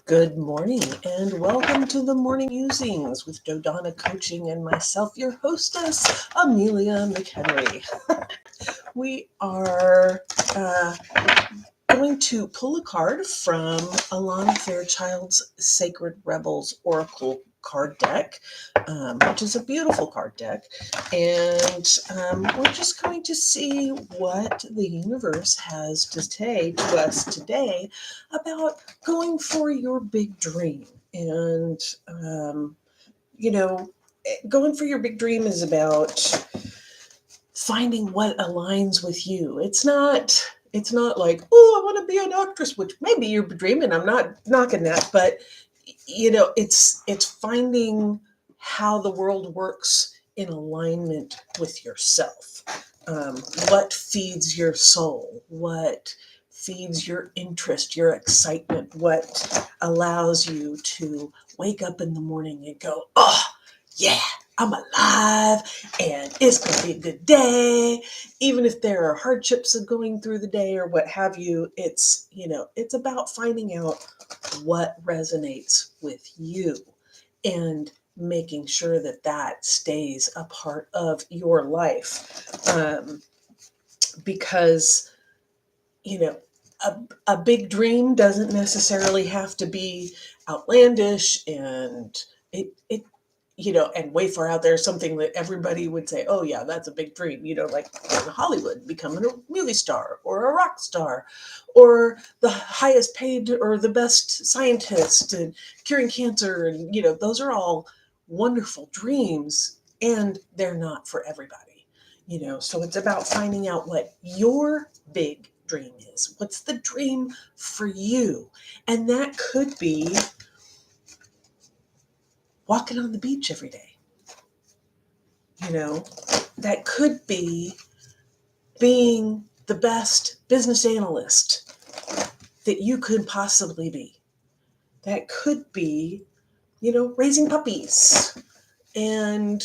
Good morning and welcome to the Morning Musings with Dodona Coaching and myself, your hostess, Amelia McHenry. We are going to pull a card from Alana Fairchild's Sacred Rebels Oracle card deck, which is a beautiful card deck. And we're just going to see what the universe has to say to us today about going for your big dream. And, going for your big dream is about finding what aligns with you. It's not like, oh, I want to be an actress, which maybe you're dreaming. I'm not knocking that, but it's finding how the world works in alignment with yourself. What feeds your soul? What feeds your interest, your excitement? What allows you to wake up in the morning and go, oh, yeah, I'm alive and it's going to be a good day. Even if there are hardships of going through the day or what have you, it's about finding out what resonates with you and making sure that stays a part of your life. Because, a big dream doesn't necessarily have to be outlandish and and way far out there, something that everybody would say, oh yeah, that's a big dream, like going to Hollywood, becoming a movie star or a rock star, or the highest paid or the best scientist and curing cancer. And, those are all wonderful dreams and they're not for everybody, so it's about finding out what your big dream is. What's the dream for you? And that could be walking on the beach every day. That could be being the best business analyst that you could possibly be. That could be, raising puppies and,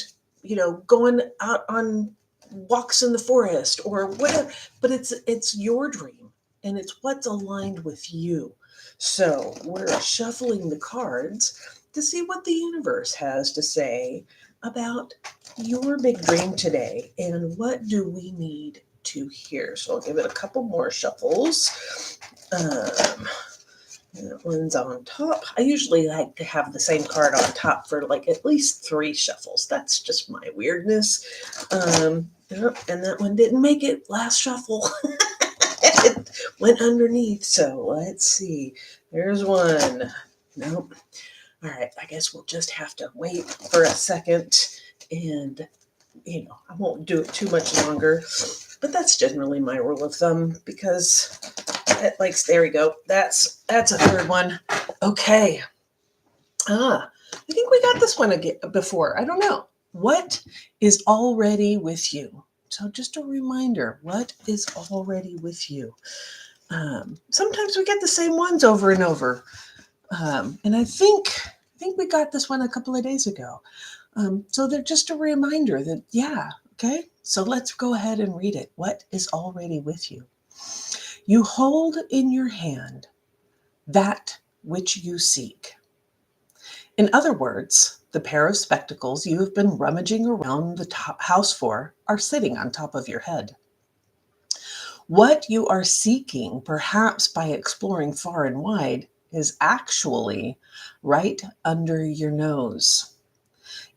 going out on walks in the forest or whatever. But it's your dream and it's what's aligned with you. So we're shuffling the cards to see what the universe has to say about your big dream today and what do we need to hear. So I'll give it a couple more shuffles. That one's on top. I usually like to have the same card on top for like at least 3 shuffles. That's just my weirdness. And that one didn't make it last shuffle. It went underneath. So let's see. There's one. Nope. All right. I guess we'll just have to wait for a second. And, I won't do it too much longer. But that's generally my rule of thumb because there we go. That's a third one. Okay. I think we got this one again before. I don't know. What is already with you? So just a reminder, what is already with you? Sometimes we get the same ones over and over. And I think we got this one a couple of days ago. So they're just a reminder that, yeah, okay. So let's go ahead and read it. What is already with you? You hold in your hand that which you seek. In other words, the pair of spectacles you have been rummaging around the house for are sitting on top of your head. What you are seeking, perhaps by exploring far and wide, is actually right under your nose.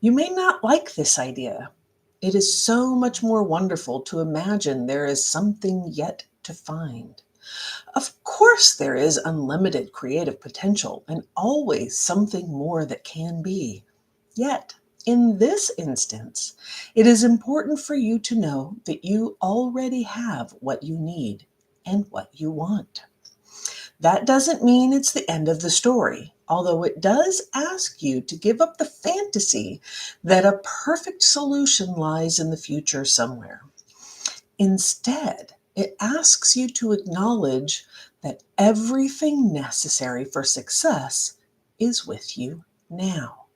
You may not like this idea. It is so much more wonderful to imagine there is something yet to find. Of course, there is unlimited creative potential and always something more that can be. Yet, in this instance, it is important for you to know that you already have what you need and what you want. That doesn't mean it's the end of the story, although it does ask you to give up the fantasy that a perfect solution lies in the future somewhere. Instead, it asks you to acknowledge that everything necessary for success is with you now.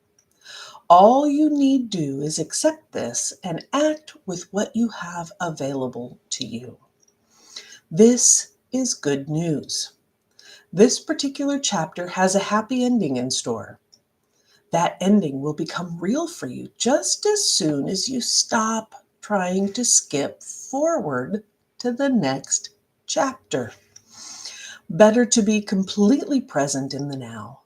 All you need do is accept this and act with what you have available to you. This is good news. This particular chapter has a happy ending in store. That ending will become real for you just as soon as you stop trying to skip forward to the next chapter. Better to be completely present in the now.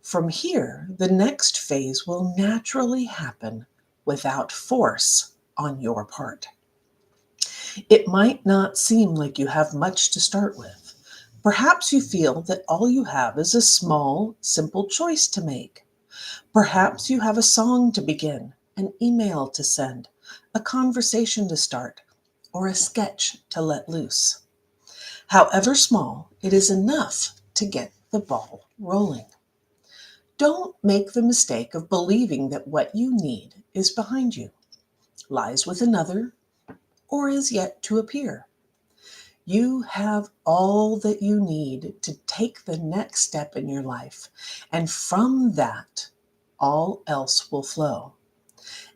From here, the next phase will naturally happen without force on your part. It might not seem like you have much to start with. Perhaps you feel that all you have is a small, simple choice to make. Perhaps you have a song to begin, an email to send, a conversation to start, or a sketch to let loose. However small, it is enough to get the ball rolling. Don't make the mistake of believing that what you need is behind you, lies with another, or is yet to appear. You have all that you need to take the next step in your life, and from that, all else will flow.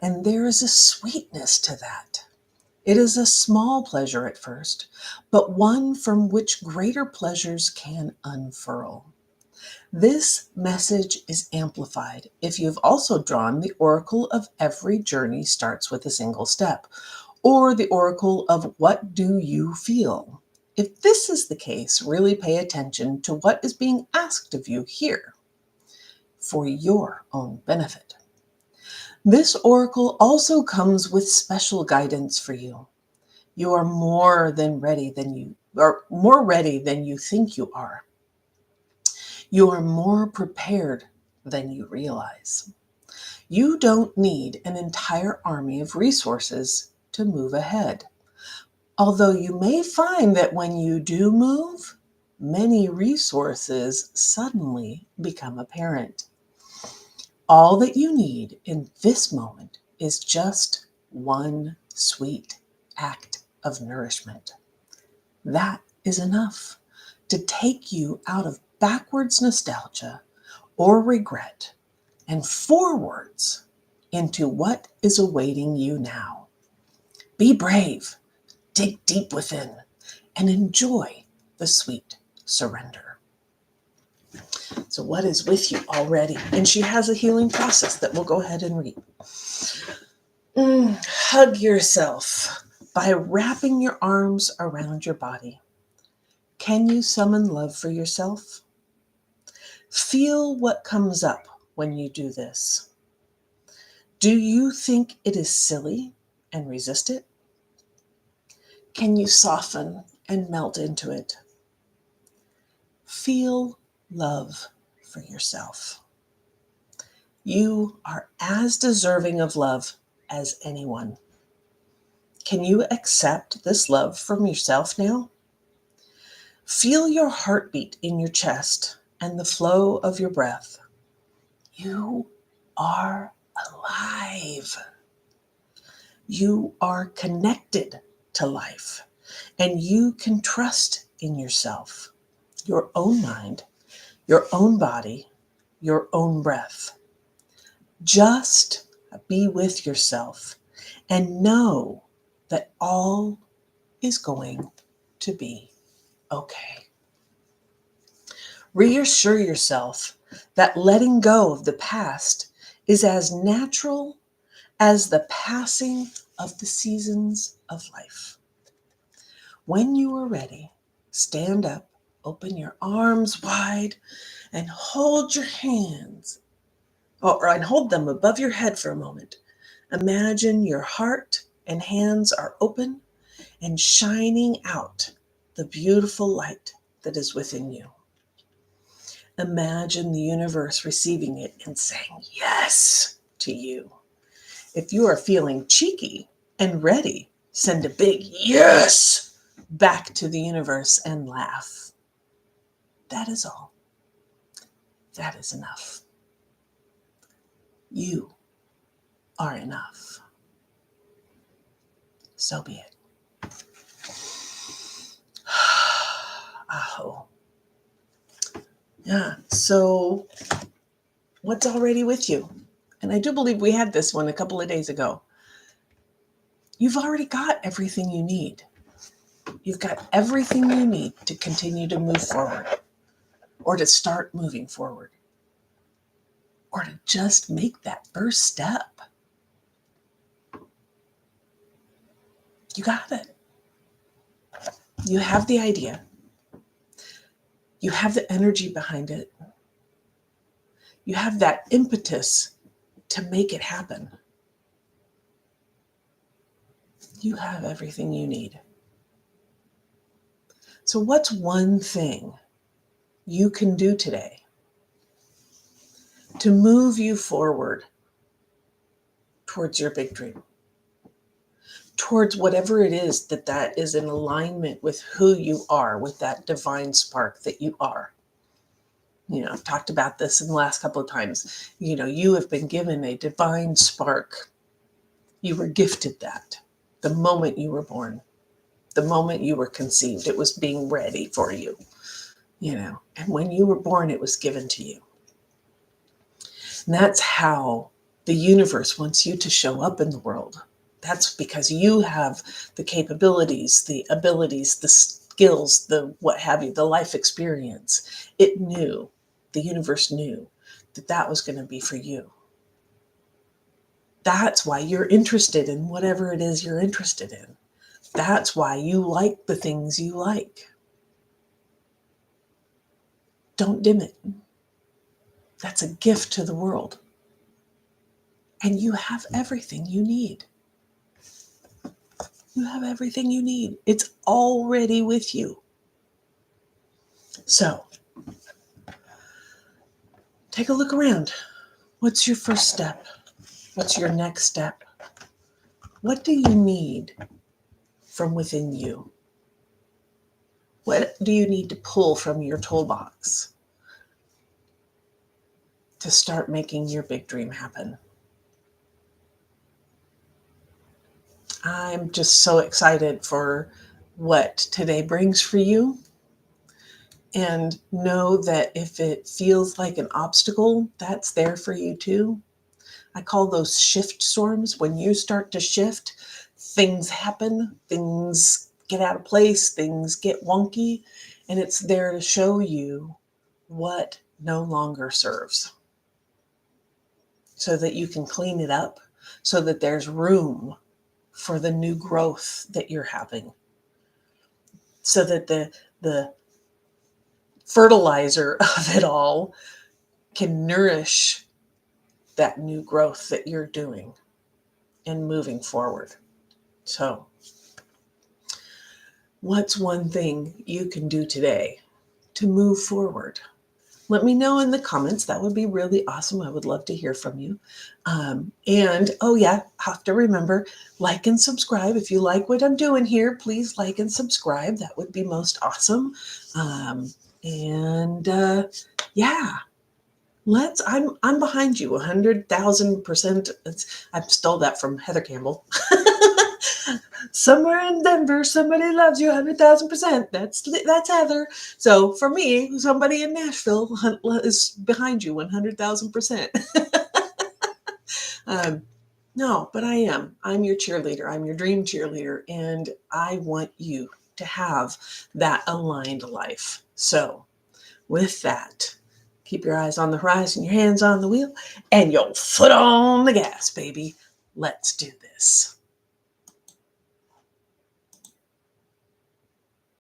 And there is a sweetness to that. It is a small pleasure at first, but one from which greater pleasures can unfurl. This message is amplified if you've also drawn the oracle of every journey starts with a single step, or the oracle of what do you feel. If this is the case, really pay attention to what is being asked of you here for your own benefit. This oracle also comes with special guidance for you. You are more ready than you think you are. You are more prepared than you realize. You don't need an entire army of resources to move ahead. Although you may find that when you do move, many resources suddenly become apparent. All that you need in this moment is just one sweet act of nourishment. That is enough to take you out of backwards nostalgia or regret and forwards into what is awaiting you now. Be brave, dig deep within, and enjoy the sweet surrender. So what is with you already? And she has a healing process that we'll go ahead and read. Hug yourself by wrapping your arms around your body. Can you summon love for yourself? Feel what comes up when you do this. Do you think it is silly and resist it? Can you soften and melt into it? Feel love for yourself. You are as deserving of love as anyone. Can you accept this love from yourself now? Feel your heartbeat in your chest and the flow of your breath. You are alive. You are connected to life, and you can trust in yourself, your own mind, your own body, your own breath. Just be with yourself and know that all is going to be okay. Reassure yourself that letting go of the past is as natural as the passing of the seasons of life. When you are ready, stand up, open your arms wide, and hold your hands, and hold them above your head for a moment. Imagine your heart and hands are open and shining out the beautiful light that is within you. Imagine the universe receiving it and saying yes to you. If you are feeling cheeky and ready, send a big yes back to the universe and laugh. That is all. That is enough. You are enough. So be it. Aho. Yeah, so what's already with you? And I do believe we had this one a couple of days ago. You've already got everything you need. You've got everything you need to continue to move forward. or to start moving forward, or to just make that first step. You got it. You have the idea. You have the energy behind it. You have that impetus to make it happen. You have everything you need. So what's one thing you can do today to move you forward towards your big dream? Towards whatever it is that is in alignment with who you are, with that divine spark that you are. I've talked about this in the last couple of times. You have been given a divine spark. You were gifted that the moment you were born, the moment you were conceived. It was being ready for you, and when you were born, it was given to you. And that's how the universe wants you to show up in the world. That's because you have the capabilities, the abilities, the skills, the what have you, the life experience. It knew, the universe knew that was going to be for you. That's why you're interested in whatever it is you're interested in. That's why you like the things you like. Don't dim it. That's a gift to the world. And you have everything you need. You have everything you need. It's already with you. So, take a look around. What's your first step? What's your next step? What do you need from within you? What do you need to pull from your toolbox to start making your big dream happen? I'm just so excited for what today brings for you. And know that if it feels like an obstacle, that's there for you too. I call those shift storms. When you start to shift, things happen, things get out of place, things get wonky, and it's there to show you what no longer serves so that you can clean it up, so that there's room for the new growth that you're having, so that the fertilizer of it all can nourish that new growth that you're doing and moving forward. So, what's one thing you can do today to move forward? Let me know in the comments. That would be really awesome. I would love to hear from you. And oh yeah, have to remember, like and subscribe. If you like what I'm doing here, please like and subscribe. That would be most awesome. Yeah. I'm behind you 100,000%. I stole that from Heather Campbell. Somewhere in Denver, somebody loves you 100,000%. That's Heather. So for me, somebody in Nashville is behind you 100,000%. No, but I am. I'm your cheerleader. I'm your dream cheerleader, and I want you to have that aligned life. So with that, keep your eyes on the horizon, your hands on the wheel, and your foot on the gas, baby. Let's do this.